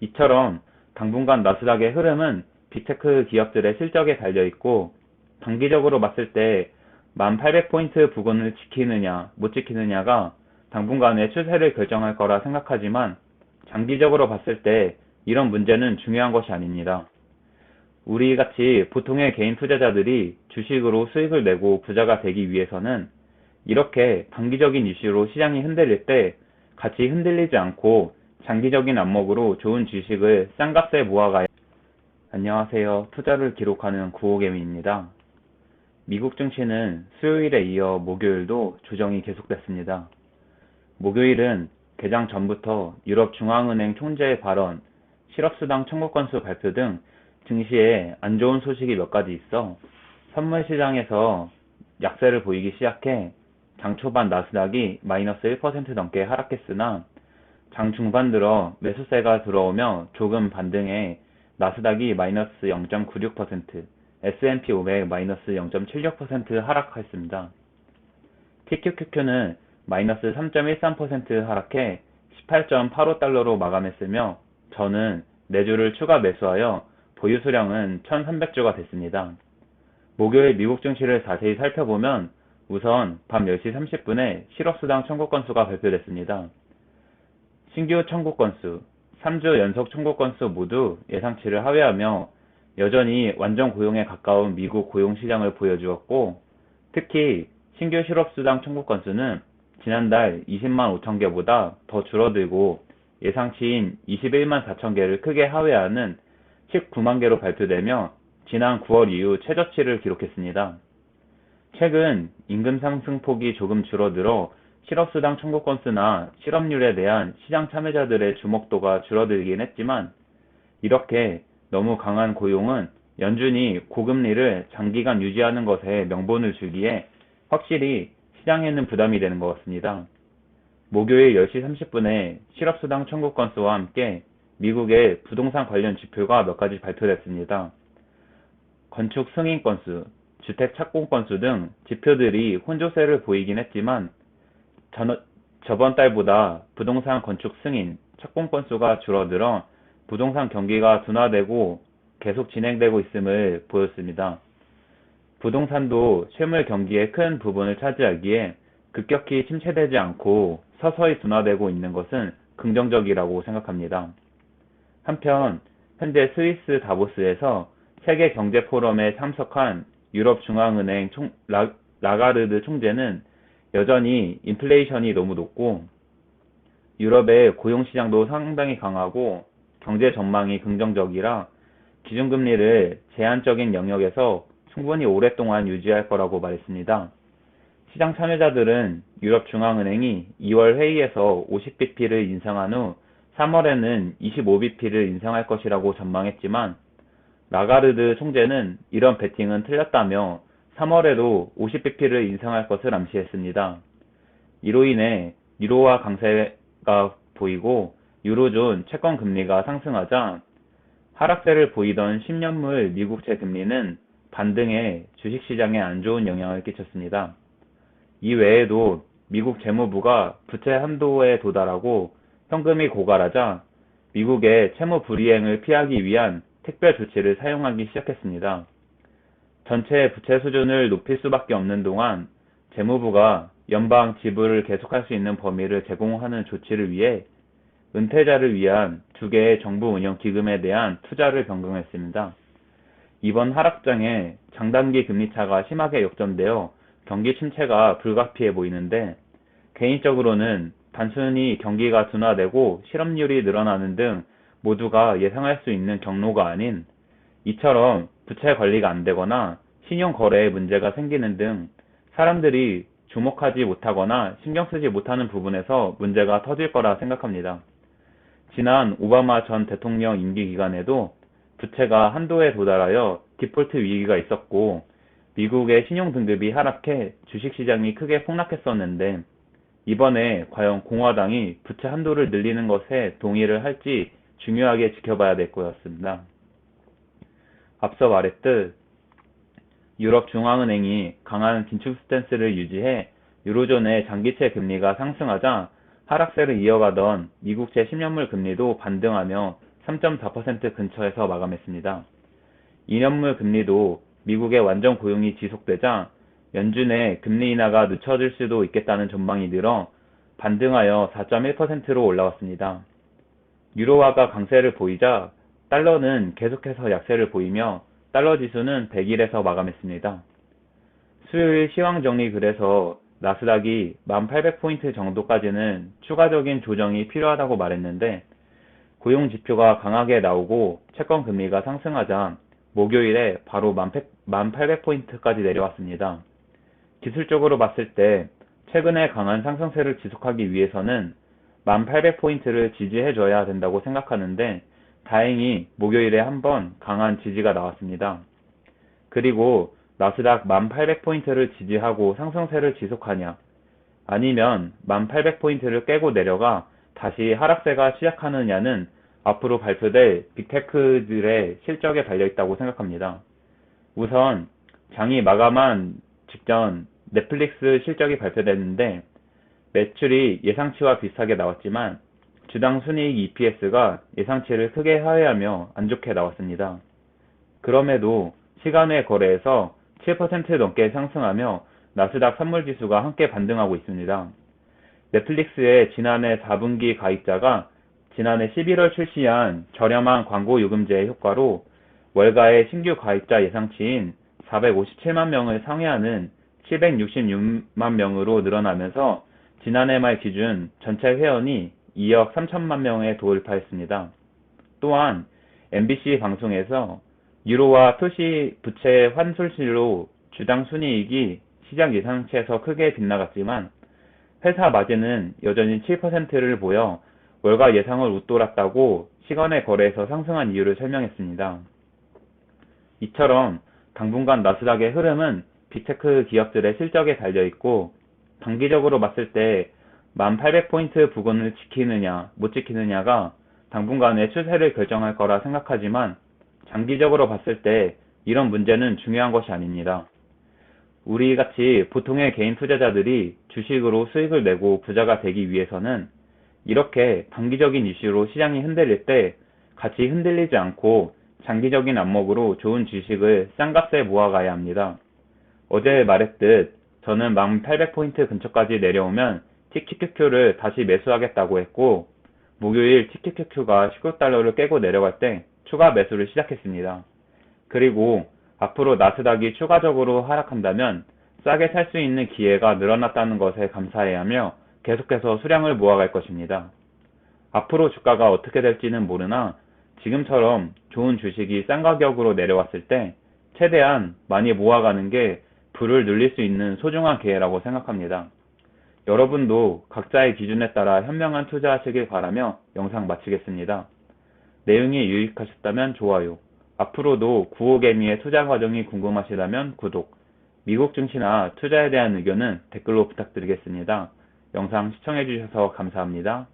이처럼 당분간 나스닥의 흐름은 빅테크 기업들의 실적에 달려있고, 단기적으로 봤을 때 1800포인트 부근을 지키느냐 못 지키느냐가 당분간의 추세를 결정할 거라 생각하지만, 장기적으로 봤을 때 이런 문제는 중요한 것이 아닙니다. 우리같이 보통의 개인 투자자들이 주식으로 수익을 내고 부자가 되기 위해서는 이렇게 단기적인 이슈로 시장이 흔들릴 때 같이 흔들리지 않고 장기적인 안목으로 좋은 주식을 싼 값에 모아가야. 안녕하세요. 투자를 기록하는 구호개미입니다. 미국 증시는 수요일에 이어 목요일도 조정이 계속됐습니다. 목요일은 개장 전부터 유럽 중앙은행 총재의 발언, 실업수당 청구 건수 발표 등 증시에 안 좋은 소식이 몇 가지 있어 선물 시장에서 약세를 보이기 시작해 장 초반 나스닥이 마이너스 1% 넘게 하락했으나, 장 중반 들어 매수세가 들어오며 조금 반등해 나스닥이 마이너스 0.96%, S&P 500 마이너스 0.76% 하락했습니다. TQQQ는 마이너스 3.13% 하락해 18.85달러로 마감했으며, 저는 4주를 추가 매수하여 보유 수량은 1300주가 됐습니다. 목요일 미국 증시를 자세히 살펴보면 우선 밤 10시 30분에 실업수당 청구 건수가 발표됐습니다. 신규 청구 건수, 3주 연속 청구 건수 모두 예상치를 하회하며 여전히 완전 고용에 가까운 미국 고용시장을 보여주었고, 특히 신규 실업수당 청구 건수는 지난달 20만 5천 개보다 더 줄어들고 예상치인 21만 4천 개를 크게 하회하는 19만 개로 발표되며 지난 9월 이후 최저치를 기록했습니다. 최근 임금 상승폭이 조금 줄어들어 실업수당 청구 건수나 실업률에 대한 시장 참여자들의 주목도가 줄어들긴 했지만, 이렇게 너무 강한 고용은 연준이 고금리를 장기간 유지하는 것에 명분을 주기에 확실히 시장에는 부담이 되는 것 같습니다. 목요일 10시 30분에 실업수당 청구 건수와 함께 미국의 부동산 관련 지표가 몇 가지 발표됐습니다. 건축 승인 건수, 주택 착공 건수 등 지표들이 혼조세를 보이긴 했지만, 저번 달보다 부동산 건축 승인, 착공 건수가 줄어들어 부동산 경기가 둔화되고 계속 진행되고 있음을 보였습니다. 부동산도 실물 경기의 큰 부분을 차지하기에 급격히 침체되지 않고 서서히 둔화되고 있는 것은 긍정적이라고 생각합니다. 한편 현재 스위스 다보스에서 세계 경제 포럼에 참석한 유럽 중앙은행 라가르드 총재는 여전히 인플레이션이 너무 높고 유럽의 고용시장도 상당히 강하고 경제 전망이 긍정적이라 기준금리를 제한적인 영역에서 충분히 오랫동안 유지할 거라고 말했습니다. 시장 참여자들은 유럽 중앙은행이 2월 회의에서 50bp를 인상한 후 3월에는 25bp를 인상할 것이라고 전망했지만, 라가르드 총재는 이런 베팅은 틀렸다며 3월에도 50bp를 인상할 것을 암시했습니다. 이로 인해 유로화 강세가 보이고 유로존 채권 금리가 상승하자 하락세를 보이던 10년물 미국채 금리는 반등해 주식시장에 안 좋은 영향을 끼쳤습니다. 이 외에도 미국 재무부가 부채 한도에 도달하고 현금이 고갈하자 미국의 채무 불이행을 피하기 위한 특별 조치를 사용하기 시작했습니다. 전체 부채 수준을 높일 수밖에 없는 동안 재무부가 연방 지불을 계속할 수 있는 범위를 제공하는 조치를 위해 은퇴자를 위한 2개의 정부 운영 기금에 대한 투자를 변경했습니다. 이번 하락장에 장단기 금리차가 심하게 역전되어 경기 침체가 불가피해 보이는데, 개인적으로는 단순히 경기가 둔화되고 실업률이 늘어나는 등 모두가 예상할 수 있는 경로가 아닌, 이처럼 부채 관리가 안 되거나 신용 거래에 문제가 생기는 등 사람들이 주목하지 못하거나 신경 쓰지 못하는 부분에서 문제가 터질 거라 생각합니다. 지난 오바마 전 대통령 임기 기간에도 부채가 한도에 도달하여 디폴트 위기가 있었고 미국의 신용등급이 하락해 주식시장이 크게 폭락했었는데, 이번에 과연 공화당이 부채 한도를 늘리는 것에 동의를 할지 중요하게 지켜봐야 될 것 같습니다. 앞서 말했듯 유럽 중앙은행이 강한 긴축 스탠스를 유지해 유로존의 장기채 금리가 상승하자 하락세를 이어가던 미국채 10년물 금리도 반등하며 3.4% 근처에서 마감했습니다. 2년물 금리도 미국의 완전 고용이 지속되자 연준의 금리 인하가 늦춰질 수도 있겠다는 전망이 늘어 반등하여 4.1%로 올라왔습니다. 유로화가 강세를 보이자 달러는 계속해서 약세를 보이며 달러 지수는 100일에서 마감했습니다. 수요일 시황정리 글에서 나스닥이 1800포인트 정도까지는 추가적인 조정이 필요하다고 말했는데 고용 지표가 강하게 나오고 채권 금리가 상승하자 목요일에 바로 1800포인트까지 내려왔습니다. 기술적으로 봤을 때 최근에 강한 상승세를 지속하기 위해서는 1800포인트를 지지해줘야 된다고 생각하는데 다행히 목요일에 한번 강한 지지가 나왔습니다. 그리고 나스닥 1800포인트를 지지하고 상승세를 지속하냐 아니면 1800포인트를 깨고 내려가 다시 하락세가 시작하느냐는 앞으로 발표될 빅테크들의 실적에 달려있다고 생각합니다. 우선 장이 마감한 직전 넷플릭스 실적이 발표됐는데 매출이 예상치와 비슷하게 나왔지만 주당 순이익 EPS가 예상치를 크게 하회하며 안 좋게 나왔습니다. 그럼에도 시간외 거래에서 7% 넘게 상승하며 나스닥 선물지수가 함께 반등하고 있습니다. 넷플릭스의 지난해 4분기 가입자가 지난해 11월 출시한 저렴한 광고 요금제의 효과로 월가의 신규 가입자 예상치인 457만 명을 상회하는 766만 명으로 늘어나면서 지난해 말 기준 전체 회원이 2억 3천만 명에 돌파했습니다. 또한 MBC 방송에서 유로화 토시 부채 환술실로 주당 순이익이 시장 예상치에서 크게 빗나갔지만 회사 마진은 여전히 7%를 보여 월가 예상을 웃돌았다고 시간외 거래에서 상승한 이유를 설명했습니다. 이처럼 당분간 나스닥의 흐름은 빅테크 기업들의 실적에 달려있고 단기적으로 봤을 때 1800포인트 부근을 지키느냐 못 지키느냐가 당분간의 추세를 결정할 거라 생각하지만 장기적으로 봤을 때 이런 문제는 중요한 것이 아닙니다. 우리같이 보통의 개인 투자자들이 주식으로 수익을 내고 부자가 되기 위해서는 이렇게 단기적인 이슈로 시장이 흔들릴 때 같이 흔들리지 않고 장기적인 안목으로 좋은 주식을 싼 값에 모아가야 합니다. 어제 말했듯 저는 1800포인트 근처까지 내려오면 TQQQ를 다시 매수하겠다고 했고 목요일 TQQQ가 19달러를 깨고 내려갈 때 추가 매수를 시작했습니다. 그리고 앞으로 나스닥이 추가적으로 하락한다면 싸게 살 수 있는 기회가 늘어났다는 것에 감사해야 하며 계속해서 수량을 모아갈 것입니다. 앞으로 주가가 어떻게 될지는 모르나 지금처럼 좋은 주식이 싼 가격으로 내려왔을 때 최대한 많이 모아가는 게 불을 눌릴 수 있는 소중한 기회라고 생각합니다. 여러분도 각자의 기준에 따라 현명한 투자하시길 바라며 영상 마치겠습니다. 내용이 유익하셨다면 좋아요. 앞으로도 구호개미의 투자 과정이 궁금하시다면 구독, 미국 증시나 투자에 대한 의견은 댓글로 부탁드리겠습니다. 영상 시청해주셔서 감사합니다.